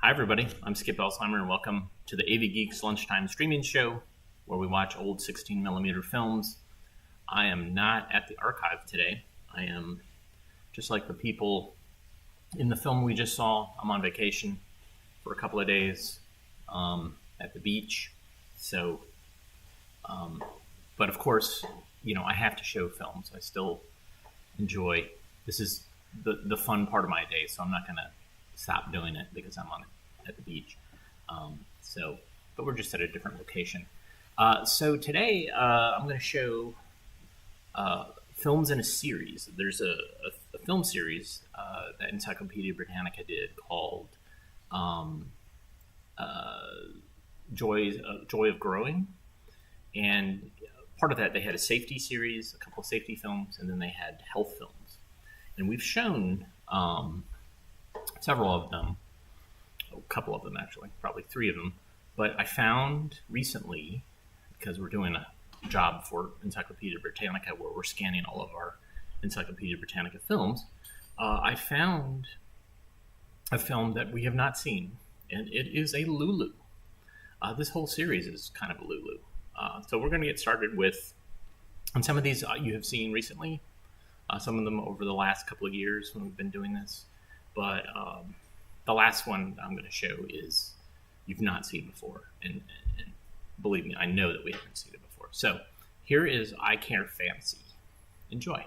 Hi, everybody. I'm Skip Elsheimer, and welcome to the AV Geeks Lunchtime streaming show, where we watch old 16mm films. I am not at the archive today. I am just like the people in the film we just saw. I'm on vacation for a couple of days at the beach. But of course, I have to show films. I still enjoy. This is the fun part of my day, so I'm not going to stop doing it because I'm at the beach. But we're just at a different location. So today I'm going to show films in a series. There's a film series that Encyclopedia Britannica did called Joy of Growing, and part of that they had a safety series, a couple of safety films, and then they had health films. And we've shown several of them, a couple of them actually, probably three of them. But I found recently, because we're doing a job for Encyclopedia Britannica where we're scanning all of our Encyclopedia Britannica films, I found a film that we have not seen, and it is a Lulu. This whole series is kind of a Lulu. So we're going to get started with, and some of these you have seen recently, some of them over the last couple of years when we've been doing this. But the last one I'm going to show is you've not seen before. And believe me, I know that we haven't seen it before. So here is I Care Fancy. Enjoy.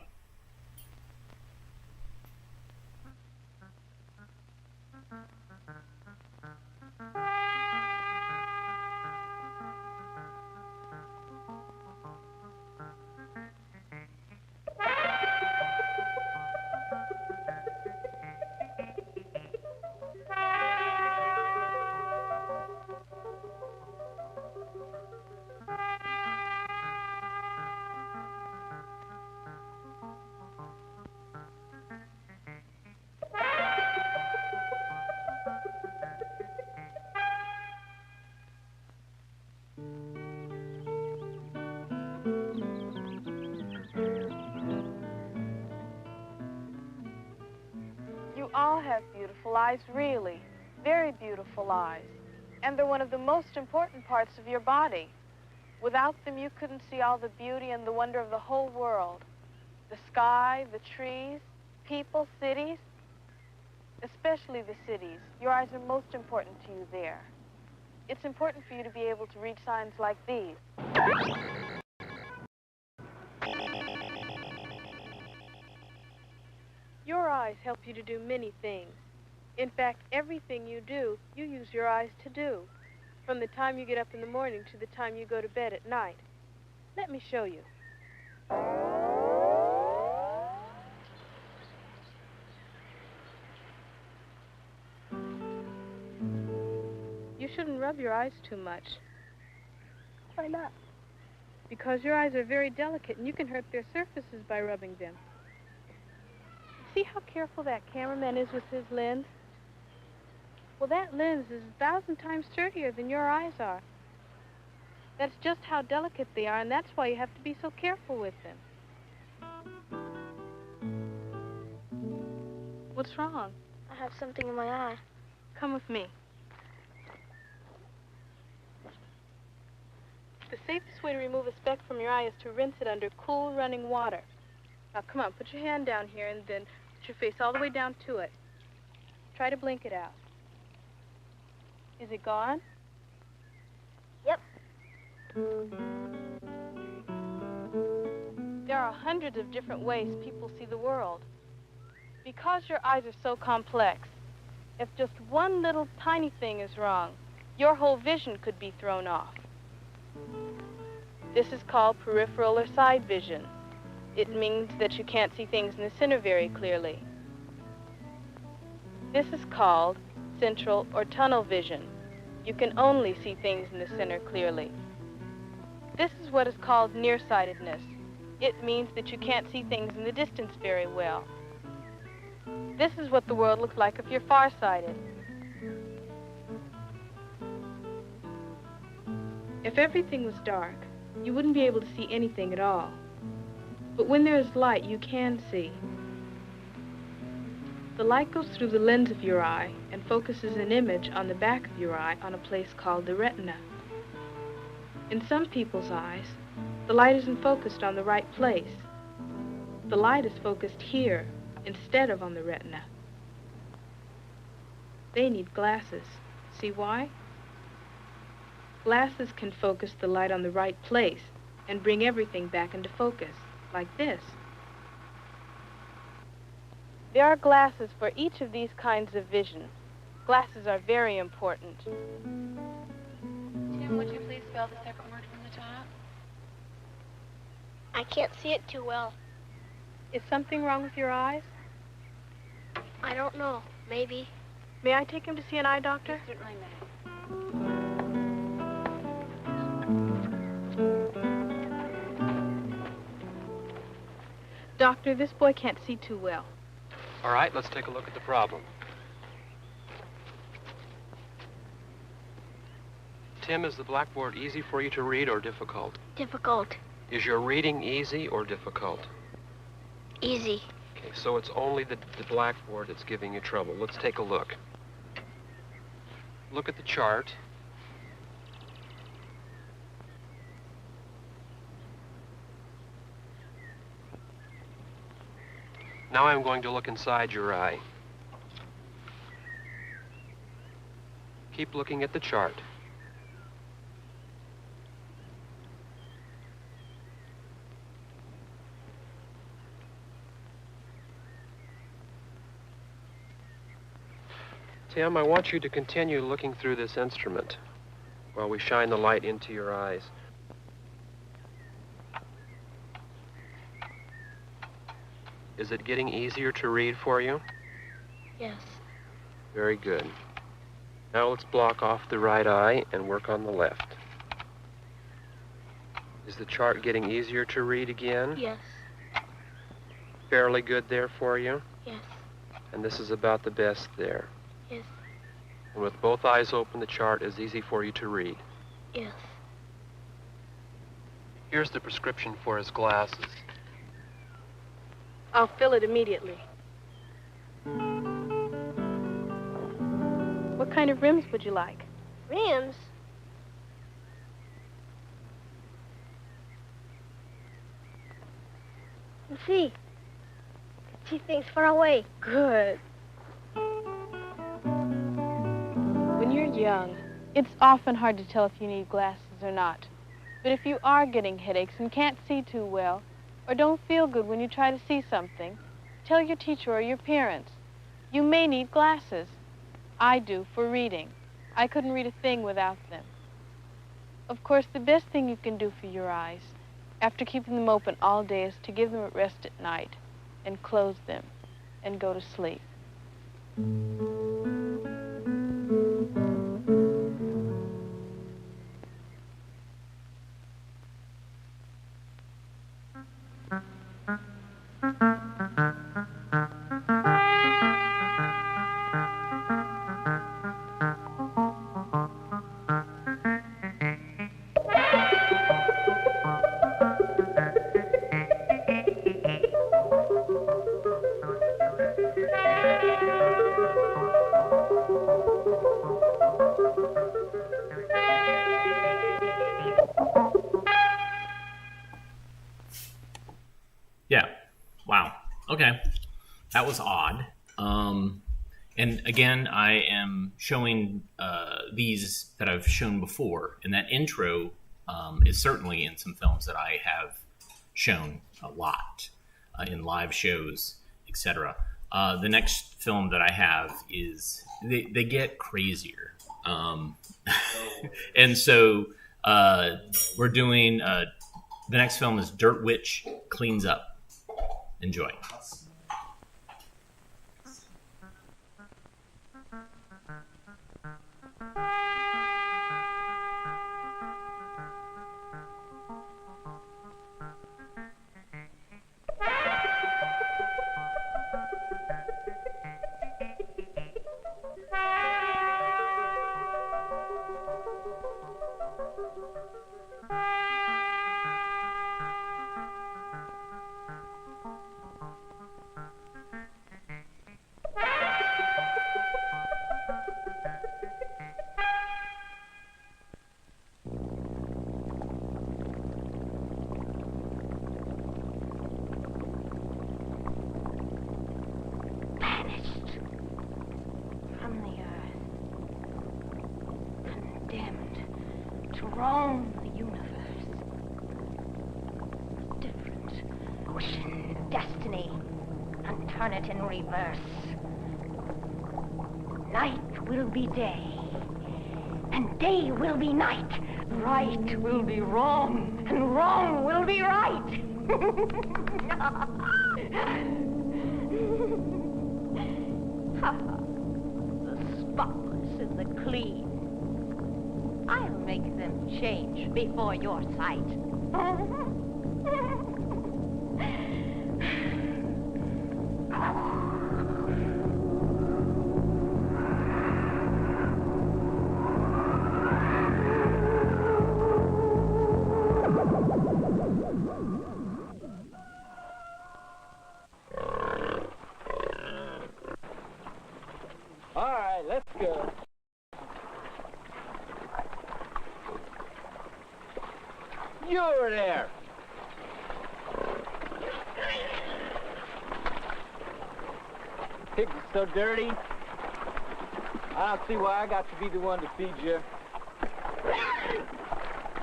You all have beautiful eyes, really. Very beautiful eyes. And they're one of the most important parts of your body. Without them, you couldn't see all the beauty and the wonder of the whole world. The sky, the trees, people, cities. Especially the cities. Your eyes are most important to you there. It's important for you to be able to read signs like these. Your eyes help you to do many things. In fact, everything you do, you use your eyes to do. From the time you get up in the morning to the time you go to bed at night. Let me show you. You shouldn't rub your eyes too much. Why not? Because your eyes are very delicate and you can hurt their surfaces by rubbing them. See how careful that cameraman is with his lens? Well, that lens is 1,000 times sturdier than your eyes are. That's just how delicate they are, and that's why you have to be so careful with them. What's wrong? I have something in my eye. Come with me. The safest way to remove a speck from your eye is to rinse it under cool, running water. Now, come on, put your hand down here and then put your face all the way down to it. Try to blink it out. Is it gone? Yep. There are hundreds of different ways people see the world. Because your eyes are so complex, if just one little tiny thing is wrong, your whole vision could be thrown off. This is called peripheral or side vision. It means that you can't see things in the center very clearly. This is called central or tunnel vision. You can only see things in the center clearly. This is what is called nearsightedness. It means that you can't see things in the distance very well. This is what the world looks like if you're farsighted. If everything was dark, you wouldn't be able to see anything at all. But when there is light, you can see. The The light goes through the lens of your eye and focuses an image on the back of your eye on a place called the retina. In some people's eyes, the light isn't focused on the right place. The light is focused here instead of on the retina. They need glasses. See why? Glasses can focus the light on the right place and bring everything back into focus, like this. There are glasses for each of these kinds of vision. Glasses are very important. Tim, would you please spell the second word from the top? I can't see it too well. Is something wrong with your eyes? I don't know. Maybe. May I take him to see an eye doctor? You certainly may. Doctor, this boy can't see too well. All right, let's take a look at the problem. Tim, is the blackboard easy for you to read or difficult? Difficult. Is your reading easy or difficult? Easy. Okay, so it's only the blackboard that's giving you trouble. Let's take a look. Look at the chart. Now I'm going to look inside your eye. Keep looking at the chart. Tim, I want you to continue looking through this instrument while we shine the light into your eyes. Is it getting easier to read for you? Yes. Very good. Now let's block off the right eye and work on the left. Is the chart getting easier to read again? Yes. Fairly good there for you? Yes. And this is about the best there. Yes. And with both eyes open, the chart is easy for you to read. Yes. Here's the prescription for his glasses. I'll fill it immediately. What kind of rims would you like? Rims? You see. I can see things far away. Good. When you're young, it's often hard to tell if you need glasses or not. But if you are getting headaches and can't see too well, or don't feel good when you try to see something, tell your teacher or your parents. You may need glasses. I do, for reading. I couldn't read a thing without them. Of course, the best thing you can do for your eyes, after keeping them open all day, is to give them a rest at night, and close them, and go to sleep. Yeah. Wow. Okay. That was odd. And again, I am showing these that I've shown before, and that intro is certainly in some films that I have shown a lot in live shows, etc. The next film that I have is they get crazier, and so we're doing the next film is Dirt Witch Cleans Up. Enjoy. turn it in reverse. Night will be day, and day will be night. Right will be wrong, and wrong will be right. The spotless and the clean. I'll make them change before your sight. All right, let's go. You're there. Pigs are so dirty. I don't see why I got to be the one to feed you.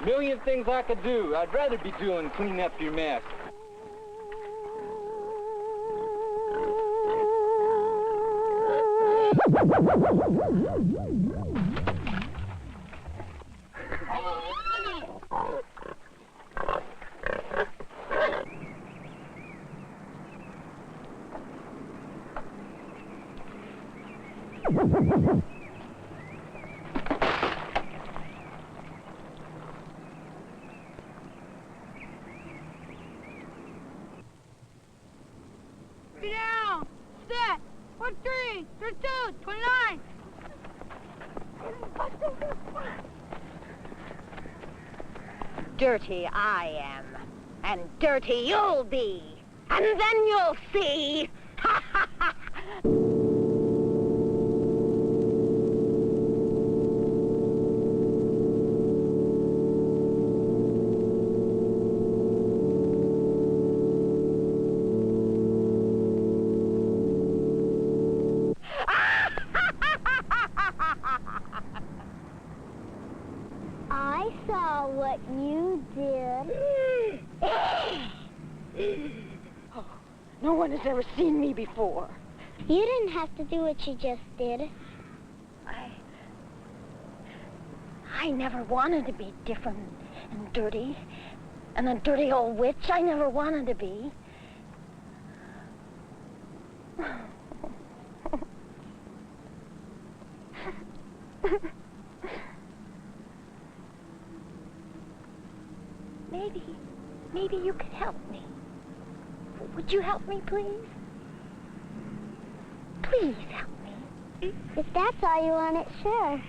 Million things I could do. I'd rather be doing cleaning up your mess. Get down! Set! 1, 3, 2, 29! Dirty I am, and dirty you'll be, and then you'll see. Ha ha ha! I saw what you did. Oh, no one has ever seen me before. You didn't have to do what you just did. I never wanted to be different and dirty. And a dirty old witch I never wanted to be. Maybe you could help me. Would you help me, please? Please help me. If that's all you want, it sure.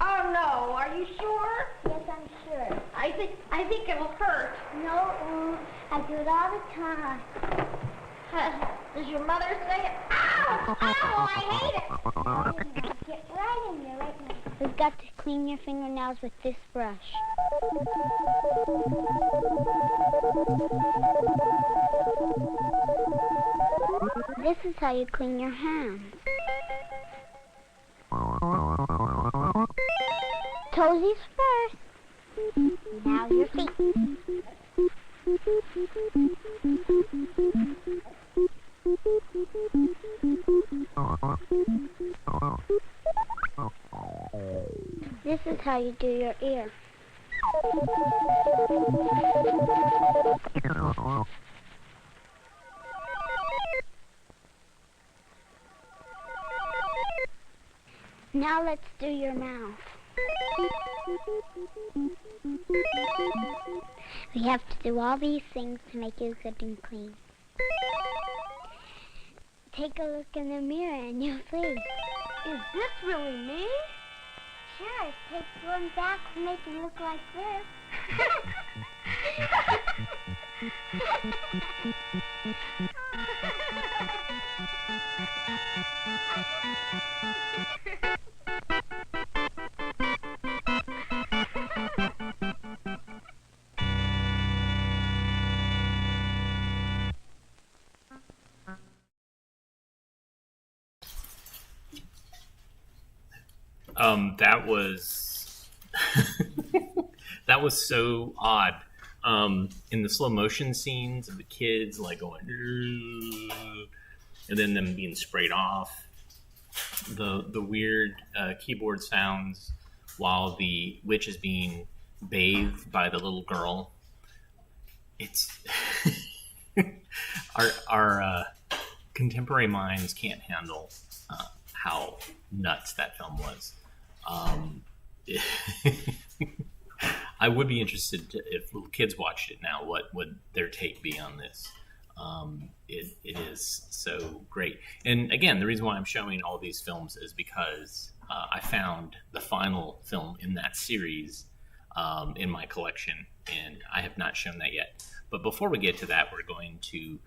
Oh no, are you sure? Yes, I'm sure. I think it'll hurt. No, it won't. I do it all the time. Does your mother say it? Ow! Ow! I hate it! Get right in there right now. We've got to clean your fingernails with this brush. This is how you clean your hands. Toesies first. Now your feet. This is how you do your ear. Now let's do your mouth. We have to do all these things to make you good and clean. Take a look in the mirror and you'll see. Is this really me? Sure, it takes one back to make it look like this. That was that was so odd. In the slow motion scenes of the kids like going, and then them being sprayed off, the weird keyboard sounds while the witch is being bathed by the little girl. It's our contemporary minds can't handle how nuts that film was. I would be interested if little kids watched it now, what would their take be on this? It is so great. And again, the reason why I'm showing all these films is because I found the final film in that series in my collection, and I have not shown that yet. But before we get to that, we're going to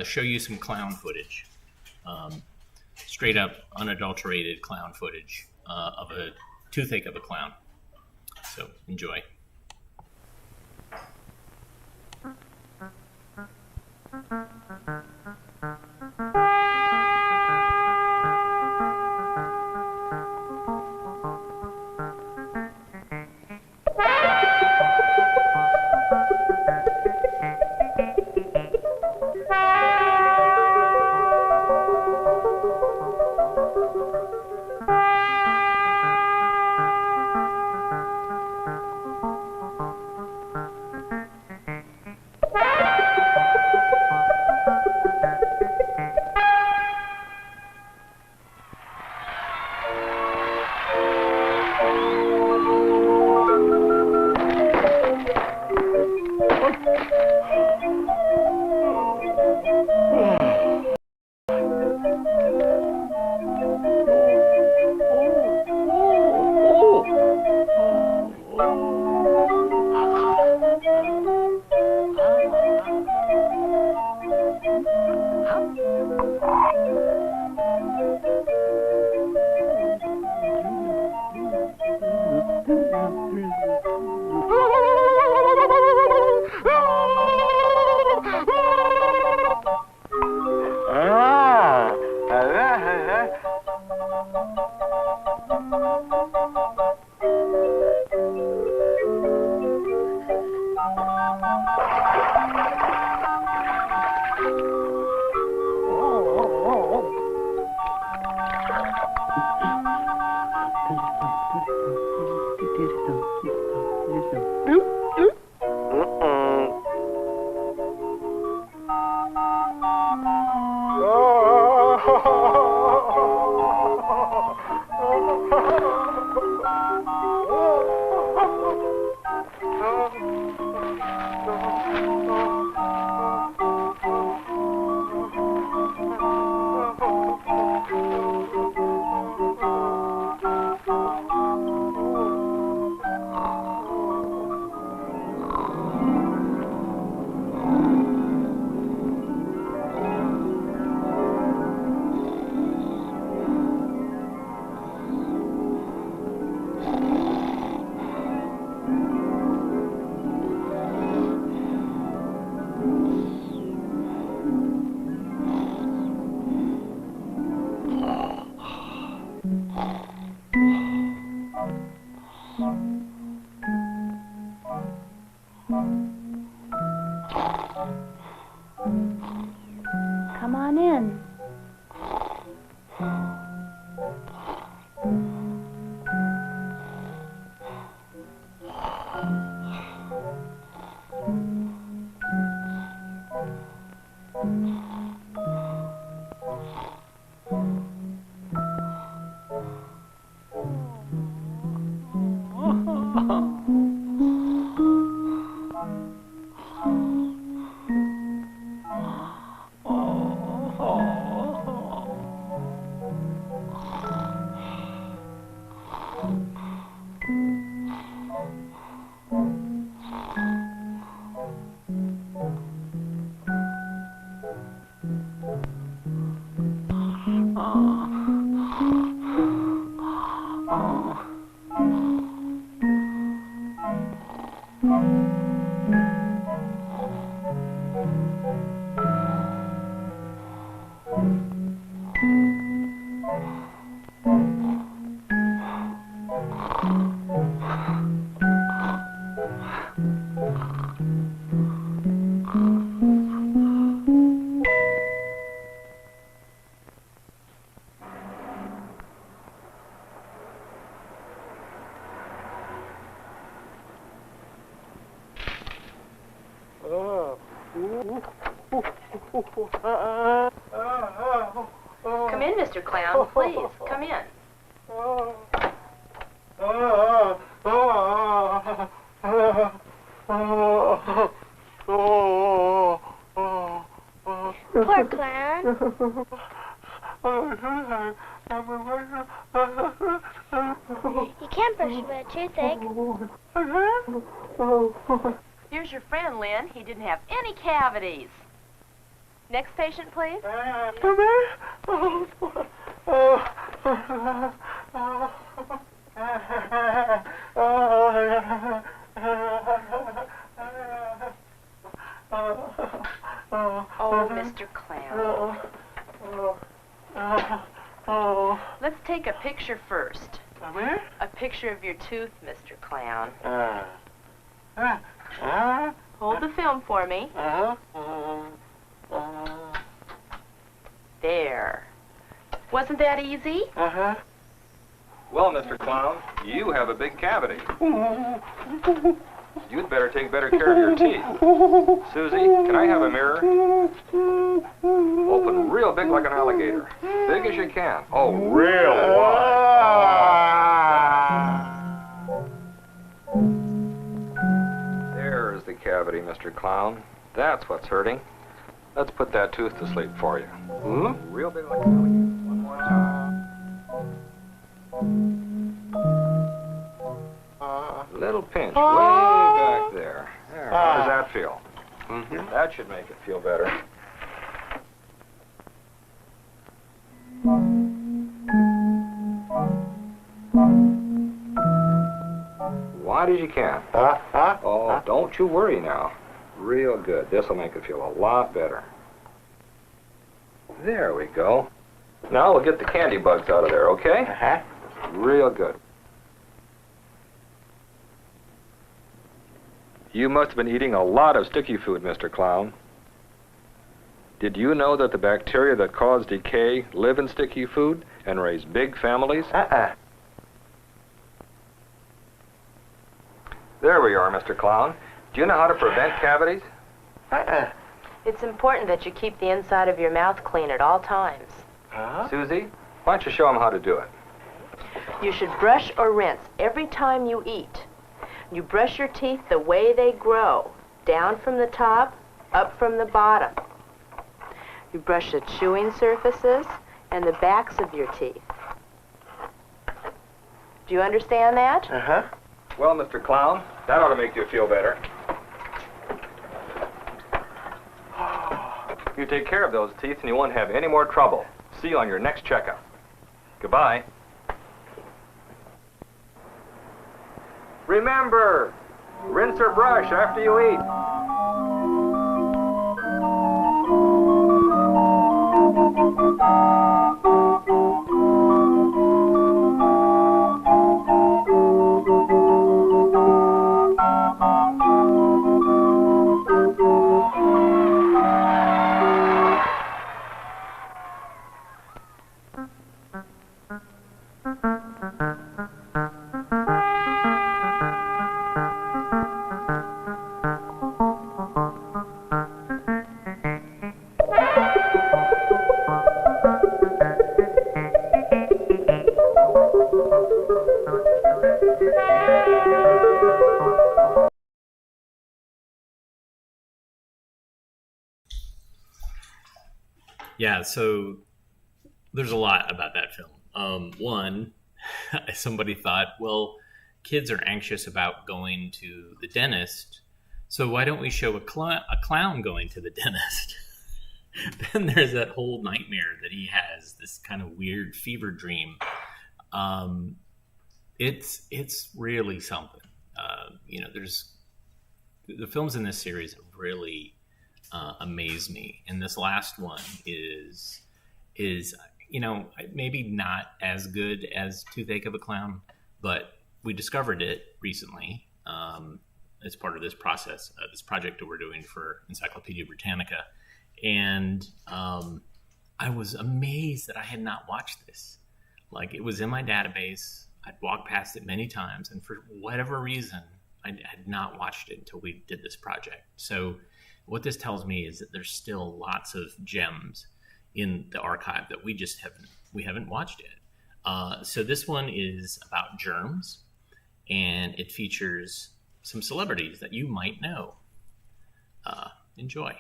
show you some clown footage. Straight up, unadulterated clown footage of a toothache of a clown. So enjoy. Come on in. Come in, Mr. Clown, please. Come in. Poor clown. You can't brush with a toothache. Here's your friend, Lynn. He didn't have any cavities. Next patient, please. Oh, Mr. Clown. Let's take a picture first. A picture of your tooth, Mr. Clown. Hold the film for me. There. Wasn't that easy? Well, Mr. Clown, you have a big cavity. You'd better take better care of your teeth. Susie, can I have a mirror? Open real big like an alligator. Big as you can. Oh, real wide. There's the cavity, Mr. Clown. That's what's hurting. Let's put that tooth to sleep for you. Real big like an alligator. One more time. Little pinch way back there. There. How does that feel? That should make it feel better. Wide as you can. Oh, don't you worry now. Real good. This'll make it feel a lot better. There we go. Now we'll get the candy bugs out of there, okay? Real good. You must have been eating a lot of sticky food, Mr. Clown. Did you know that the bacteria that cause decay live in sticky food and raise big families? There we are, Mr. Clown. Do you know how to prevent cavities? It's important that you keep the inside of your mouth clean at all times. Susie, why don't you show them how to do it? You should brush or rinse every time you eat. You brush your teeth the way they grow, down from the top, up from the bottom. You brush the chewing surfaces and the backs of your teeth. Do you understand that? Well, Mr. Clown, that ought to make you feel better. You take care of those teeth and you won't have any more trouble. See you on your next checkup. Goodbye. Remember, rinse or brush after you eat. Yeah, so there's a lot about that film. One, somebody thought, well, kids are anxious about going to the dentist, so why don't we show a clown going to the dentist? Then there's that whole nightmare that he has, this kind of weird fever dream. It's really something. There's the films in this series have really amaze me, and this last one is maybe not as good as Toothache of a Clown, but we discovered it recently as part of this process, this project that we're doing for Encyclopedia Britannica, and I was amazed that I had not watched this. Like, it was in my database. I'd walked past it many times, and for whatever reason, I had not watched it until we did this project. So what this tells me is that there's still lots of gems in the archive that we haven't watched yet. So this one is about germs, and it features some celebrities that you might know. Enjoy.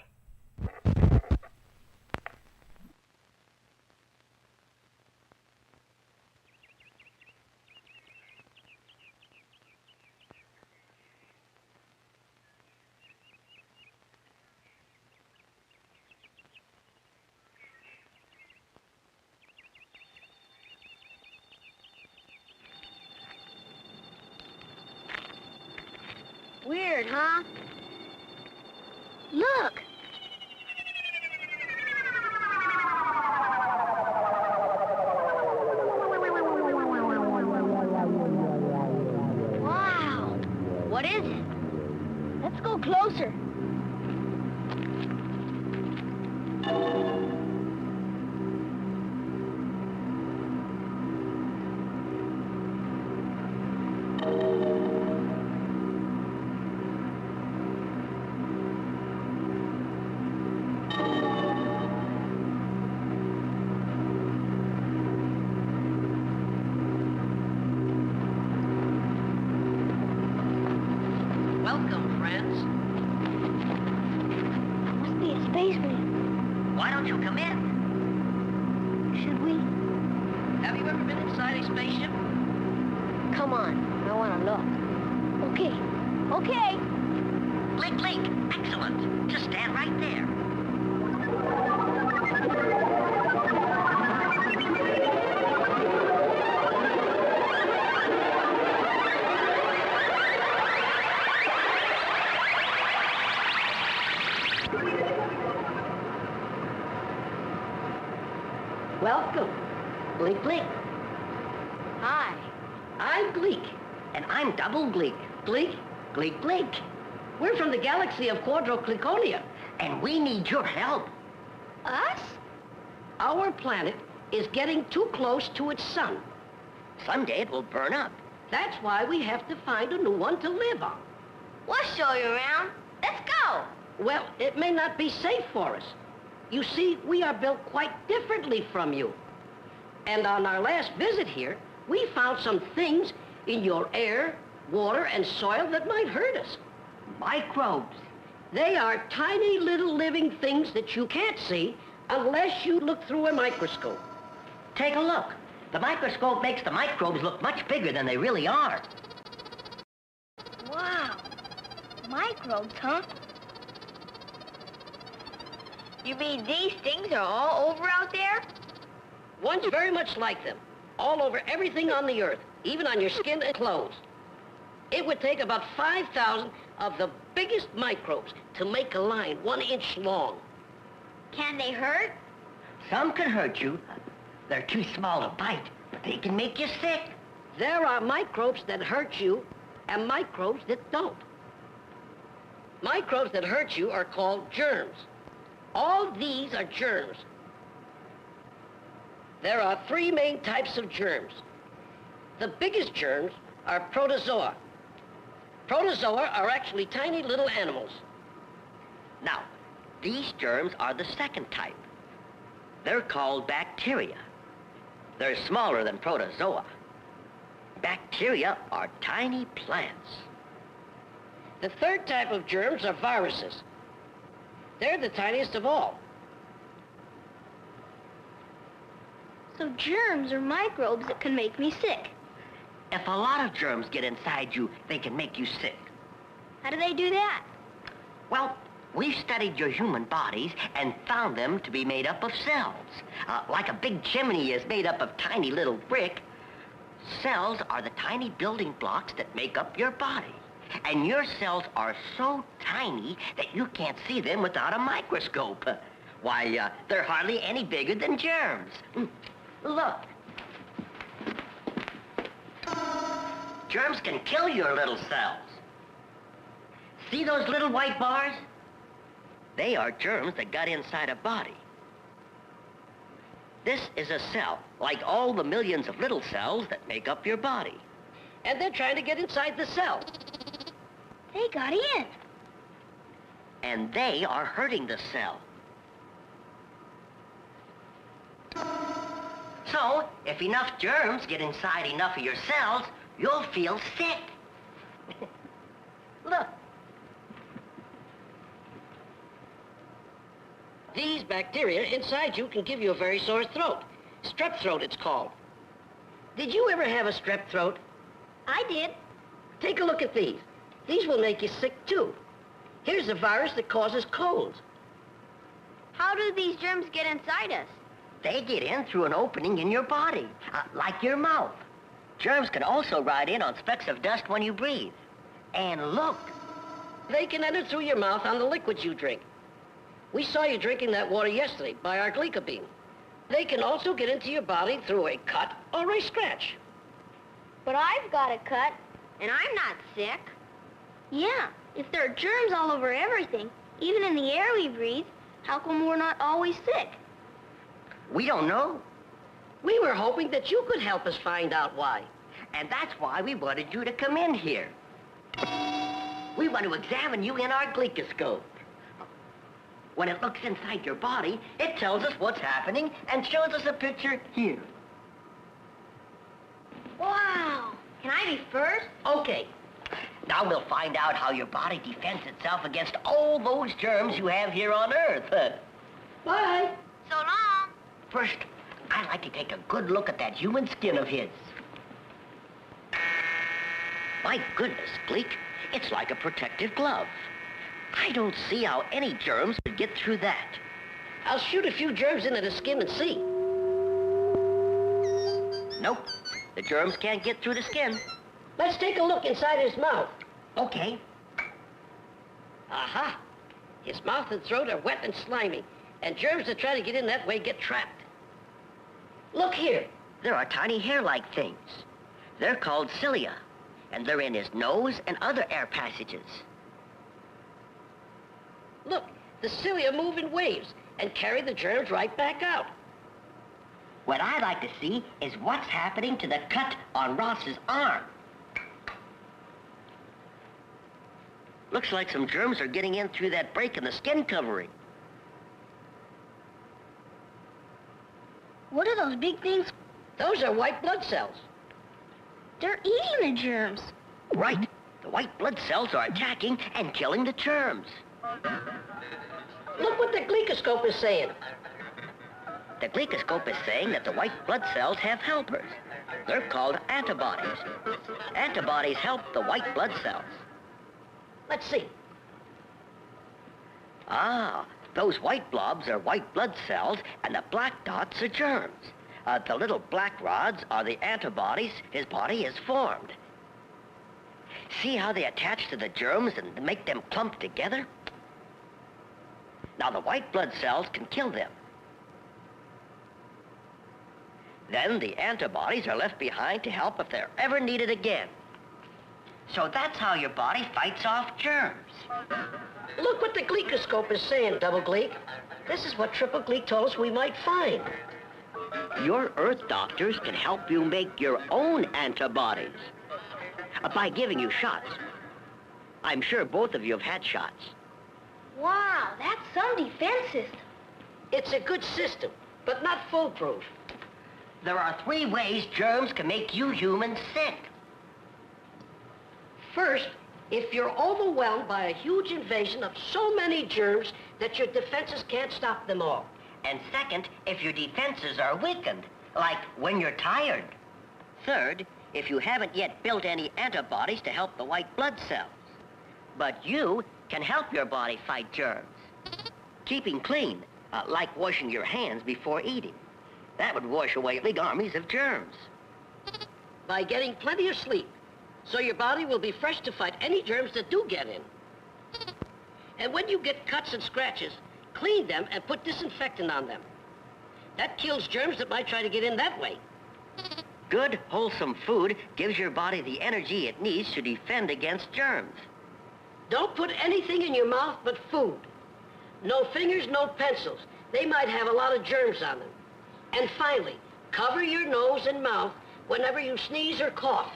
Weird, huh? Look! Wow! What is it? Let's go closer. Welcome, friends. Must be a spaceman. Why don't you come in? Should we? Have you ever been inside a spaceship? Come on, I want to look. Okay, okay. Blink, blink. Excellent. Just stand right there. Welcome. Blink, blink. Hi. I'm Gleek, and I'm Double Gleek. Gleek, Gleek, Blink. We're from the galaxy of Quadrocliconia, and we need your help. Us? Our planet is getting too close to its sun. Someday it will burn up. That's why we have to find a new one to live on. We'll show you around. Let's go. Well, it may not be safe for us. You see, we are built quite differently from you. And on our last visit here, we found some things in your air, water, and soil that might hurt us. Microbes. They are tiny little living things that you can't see unless you look through a microscope. Take a look. The microscope makes the microbes look much bigger than they really are. Wow. Microbes, huh? You mean these things are all over out there? One's very much like them, all over everything on the Earth, even on your skin and clothes. It would take about 5,000 of the biggest microbes to make a line 1 inch long. Can they hurt? Some can hurt you. They're too small to bite, but they can make you sick. There are microbes that hurt you and microbes that don't. Microbes that hurt you are called germs. All these are germs. There are 3 main types of germs. The biggest germs are protozoa. Protozoa are actually tiny little animals. Now, these germs are the second type. They're called bacteria. They're smaller than protozoa. Bacteria are tiny plants. The third type of germs are viruses. They're the tiniest of all. So germs are microbes that can make me sick. If a lot of germs get inside you, they can make you sick. How do they do that? Well, we've studied your human bodies and found them to be made up of cells. Like a big chimney is made up of tiny little brick, cells are the tiny building blocks that make up your body. And your cells are so tiny that you can't see them without a microscope. Why, they're hardly any bigger than germs. Look. Germs can kill your little cells. See those little white bars? They are germs that got inside a body. This is a cell, like all the millions of little cells that make up your body. And they're trying to get inside the cell. They got in. And they are hurting the cell. So, if enough germs get inside enough of your cells, you'll feel sick. Look. These bacteria inside you can give you a very sore throat. Strep throat, it's called. Did you ever have a strep throat? I did. Take a look at these. These will make you sick, too. Here's a virus that causes colds. How do these germs get inside us? They get in through an opening in your body, like your mouth. Germs can also ride in on specks of dust when you breathe. And look, they can enter through your mouth on the liquids you drink. We saw you drinking that water yesterday by our glycobine. They can also get into your body through a cut or a scratch. But I've got a cut, and I'm not sick. Yeah, if there are germs all over everything, even in the air we breathe, how come we're not always sick? We don't know. We were hoping that you could help us find out why. And that's why we wanted you to come in here. We want to examine you in our glycoscope. When it looks inside your body, it tells us what's happening and shows us a picture here. Wow! Can I be first? Okay. Now we'll find out how your body defends itself against all those germs you have here on Earth. Bye. So long. First, I'd like to take a good look at that human skin of his. My goodness, Gleek, it's like a protective glove. I don't see how any germs could get through that. I'll shoot a few germs into the skin and see. Nope, the germs can't get through the skin. Let's take a look inside his mouth. Okay. Aha! His mouth and throat are wet and slimy, and germs that try to get in that way get trapped. Look here. There are tiny hair-like things. They're called cilia, and they're in his nose and other air passages. Look, the cilia move in waves and carry the germs right back out. What I'd like to see is what's happening to the cut on Ross's arm. Looks like some germs are getting in through that break in the skin covering. What are those big things? Those are white blood cells. They're eating the germs. Right. The white blood cells are attacking and killing the germs. Look what the glycoscope is saying. The glycoscope is saying that the white blood cells have helpers. They're called antibodies. Antibodies help the white blood cells. Let's see. Ah, those white blobs are white blood cells, and the black dots are germs. The little black rods are the antibodies his body has formed. See how they attach to the germs and make them clump together? Now the white blood cells can kill them. Then the antibodies are left behind to help if they're ever needed again. So that's how your body fights off germs. Look what the glycoscope is saying, Double Gleek. This is what Triple Gleek told us we might find. Your Earth doctors can help you make your own antibodies by giving you shots. I'm sure both of you have had shots. Wow, that's some defense system. It's a good system, but not foolproof. There are 3 ways germs can make you humans sick. First, if you're overwhelmed by a huge invasion of so many germs that your defenses can't stop them all. And second, if your defenses are weakened, like when you're tired. Third, if you haven't yet built any antibodies to help the white blood cells. But you can help your body fight germs. Keeping clean, like washing your hands before eating. That would wash away big armies of germs. By getting plenty of sleep, so your body will be fresh to fight any germs that do get in. And when you get cuts and scratches, clean them and put disinfectant on them. That kills germs that might try to get in that way. Good, wholesome food gives your body the energy it needs to defend against germs. Don't put anything in your mouth but food. No fingers, no pencils. They might have a lot of germs on them. And finally, cover your nose and mouth whenever you sneeze or cough.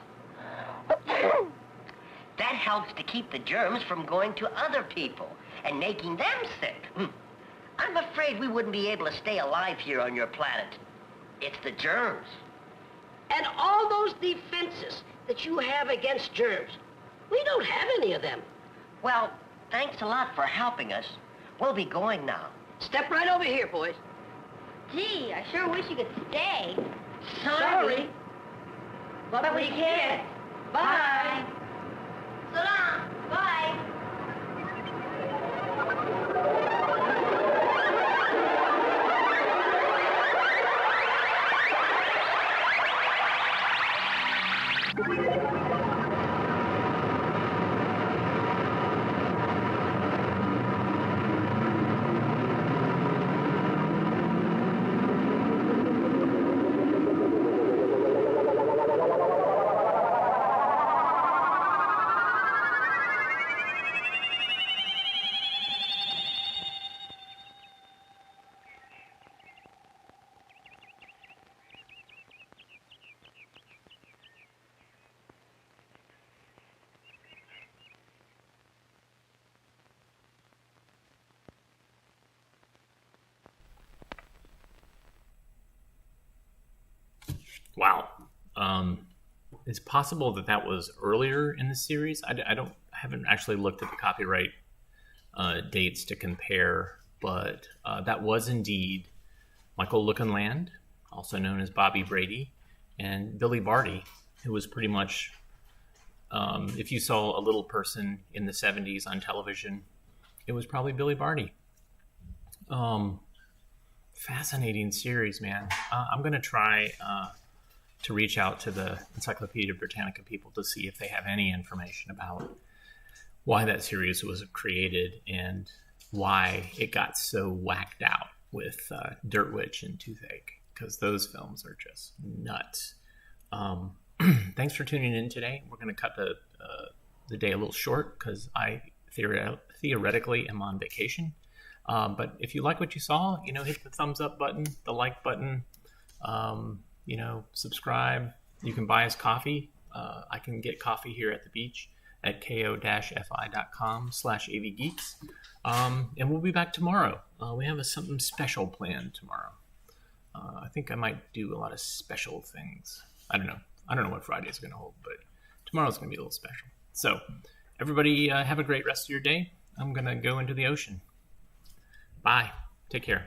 That helps to keep the germs from going to other people and making them sick. I'm afraid we wouldn't be able to stay alive here on your planet It's the germs. And all those defenses that you have against germs, we don't have any of them. Well, thanks a lot for helping us. We'll be going now. Step right over here, boys. Gee, I sure wish you could stay. Sorry. But we can't. Bye. So long. Bye. Wow. It's possible that that was earlier in the series. I haven't actually looked at the copyright dates to compare, but that was indeed Michael Lookenland, also known as Bobby Brady, and Billy Barty, who was pretty much, if you saw a little person in the 70s on television, it was probably Billy Barty. Fascinating series, man. I'm going to try to reach out to the Encyclopedia Britannica people to see if they have any information about why that series was created and why it got so whacked out with Dirt Witch and Toothache, because those films are just nuts. Thanks for tuning in today. We're going to cut the day a little short because I theoretically am on vacation. But if you like what you saw, hit the thumbs up button, the like button, subscribe. You can buy us coffee. I can get coffee here at the beach at ko-fi.com/avgeeks. And we'll be back tomorrow. We have something special planned tomorrow. I think I might do a lot of special things. I don't know what Friday is going to hold, but tomorrow's going to be a little special. So everybody have a great rest of your day. I'm going to go into the ocean. Bye. Take care.